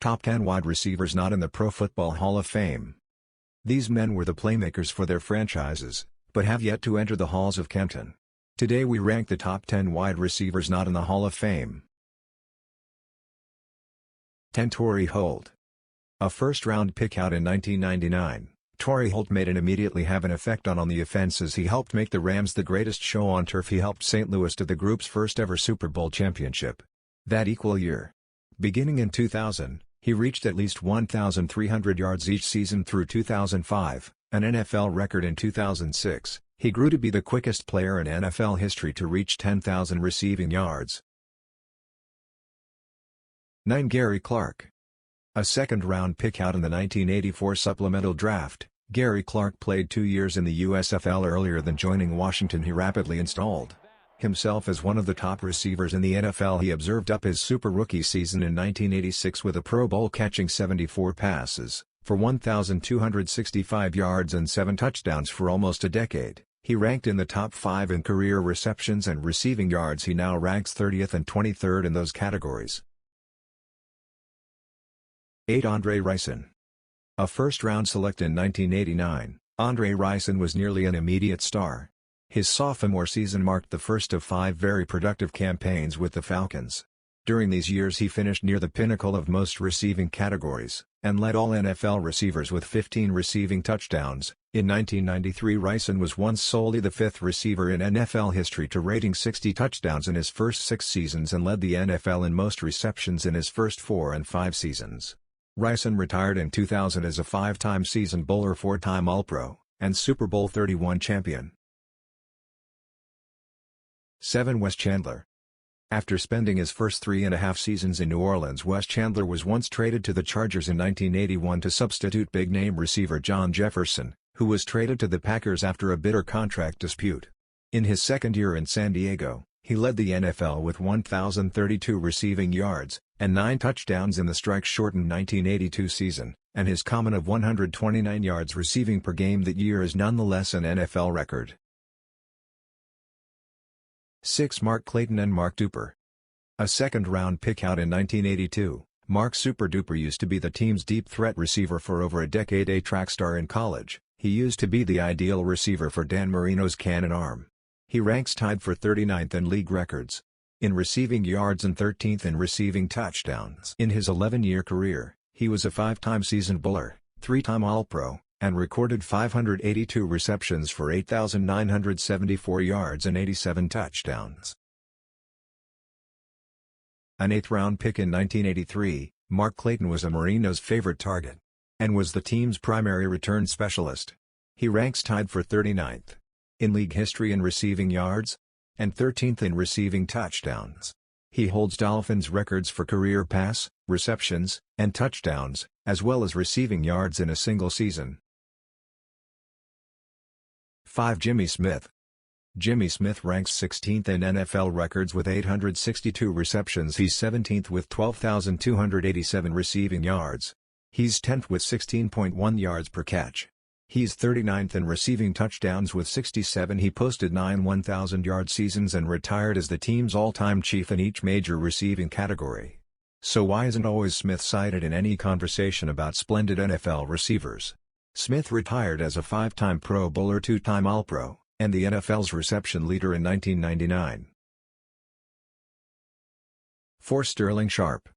Top 10 wide receivers not in the Pro Football Hall of Fame. These men were the playmakers for their franchises, but have yet to enter the halls of Canton. Today we rank the top 10 wide receivers not in the Hall of Fame. 10. Torry Holt. A first-round pick out in 1999, Torry Holt made and immediately have an effect on the offenses. He helped make the Rams the greatest show on turf. He helped St. Louis to the group's first-ever Super Bowl championship. That equal year. Beginning in 2000, he reached at least 1,300 yards each season through 2005, an NFL record in 2006. He grew to be the quickest player in NFL history to reach 10,000 receiving yards. 9. Gary Clark. A second-round pick out in the 1984 supplemental draft, Gary Clark played 2 years in the USFL. Earlier than joining Washington, he rapidly installed himself as one of the top receivers in the NFL. He observed up his super rookie season in 1986 with a Pro Bowl, catching 74 passes for 1,265 yards and 7 touchdowns for almost a decade. He ranked in the top 5 in career receptions and receiving yards. He now ranks 30th and 23rd in those categories. 8. Andre Rison. A first-round select in 1989, Andre Rison was nearly an immediate star. His sophomore season marked the first of 5 very productive campaigns with the Falcons. During these years he finished near the pinnacle of most receiving categories, and led all NFL receivers with 15 receiving touchdowns. In 1993, Rison was once solely the 5th receiver in NFL history to rating 60 touchdowns in his first 6 seasons and led the NFL in most receptions in his first 4 and 5 seasons. Rison retired in 2000 as a 5-time Season Bowler, 4-time All-Pro, and Super Bowl 31 champion. 7. Wes Chandler. After spending his first 3.5 seasons in New Orleans, Wes Chandler was once traded to the Chargers in 1981 to substitute big-name receiver John Jefferson, who was traded to the Packers after a bitter contract dispute. In his second year in San Diego, he led the NFL with 1,032 receiving yards, and 9 touchdowns in the strike-shortened 1982 season, and his common of 129 yards receiving per game that year is nonetheless an NFL record. 6. Mark Clayton and Mark Duper. A second-round pick out in 1982, Mark Super Duper used to be the team's deep threat receiver for over a decade. A track star in college, he used to be the ideal receiver for Dan Marino's cannon arm. He ranks tied for 39th in league records in receiving yards and 13th in receiving touchdowns. In his 11-year career, he was a 5-time Season Bowler, 3-time All-Pro, and recorded 582 receptions for 8,974 yards and 87 touchdowns. An 8th-round pick in 1983, Mark Clayton was a Marino's favorite target and was the team's primary return specialist. He ranks tied for 39th in league history in receiving yards and 13th in receiving touchdowns. He holds Dolphins records for career pass, receptions, and touchdowns, as well as receiving yards in a single season. 5. Jimmy Smith. Jimmy Smith ranks 16th in NFL records with 862 receptions. He's 17th with 12,287 receiving yards. He's 10th with 16.1 yards per catch. He's 39th in receiving touchdowns with 67. He posted 9 1,000-yard seasons and retired as the team's all-time chief in each major receiving category. So why isn't always Smith cited in any conversation about splendid NFL receivers? Smith retired as a 5-time Pro Bowler, 2-time All-Pro, and the NFL's reception leader in 1999. 4. Sterling Sharpe.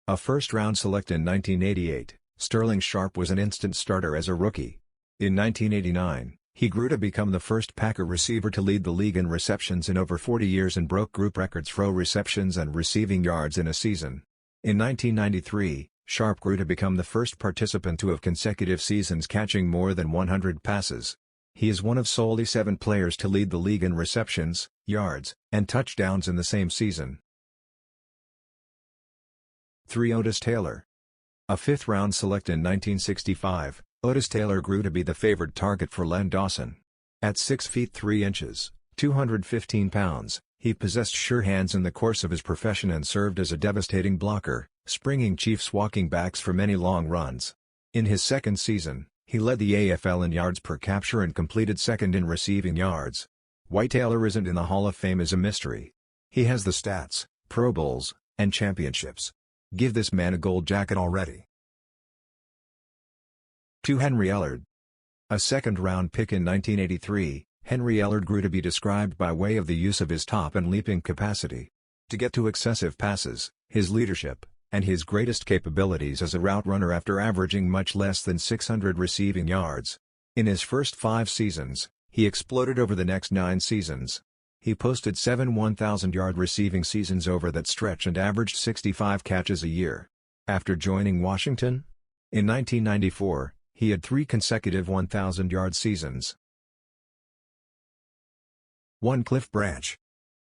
A first-round select in 1988, Sterling Sharpe was an instant starter as a rookie. In 1989, he grew to become the first Packer receiver to lead the league in receptions in over 40 years and broke group records for receptions and receiving yards in a season. In 1993, Sharpe grew to become the first participant to have consecutive seasons catching more than 100 passes. He is one of solely 7 players to lead the league in receptions, yards, and touchdowns in the same season. 3. Otis Taylor. A 5th-round select in 1965, Otis Taylor grew to be the favored target for Len Dawson. At 6 feet 3 inches, 215 pounds, he possessed sure hands in the course of his profession and served as a devastating blocker, springing Chiefs walking backs for many long runs. In his second season, he led the AFL in yards per capture and completed second in receiving yards. Why Taylor isn't in the Hall of Fame is a mystery. He has the stats, Pro Bowls, and championships. Give this man a gold jacket already. 2. Henry Ellard. A second-round pick in 1983, Henry Ellard grew to be described by way of the use of his top and leaping capacity. To get to excessive passes, his leadership, and his greatest capabilities as a route runner after averaging much less than 600 receiving yards. In his first 5 seasons, he exploded over the next 9 seasons. He posted 7 1,000-yard receiving seasons over that stretch and averaged 65 catches a year. After joining Washington, in 1994, he had 3 consecutive 1,000-yard seasons. 1. Cliff Branch.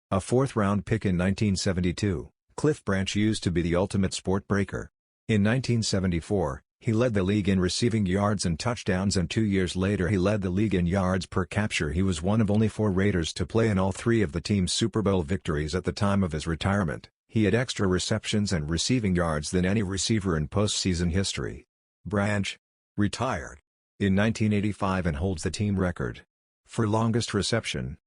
A 4th-round pick in 1972, Cliff Branch used to be the ultimate sport breaker. In 1974, he led the league in receiving yards and touchdowns, and 2 years later he led the league in yards per capture. He was one of only 4 Raiders to play in all 3 of the team's Super Bowl victories at the time of his retirement. He had extra receptions and receiving yards than any receiver in postseason history. Branch retired in 1985 and holds the team record for longest reception.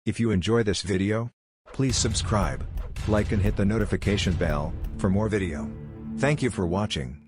If you enjoy this video, please subscribe, like and hit the notification bell for more video. Thank you for watching.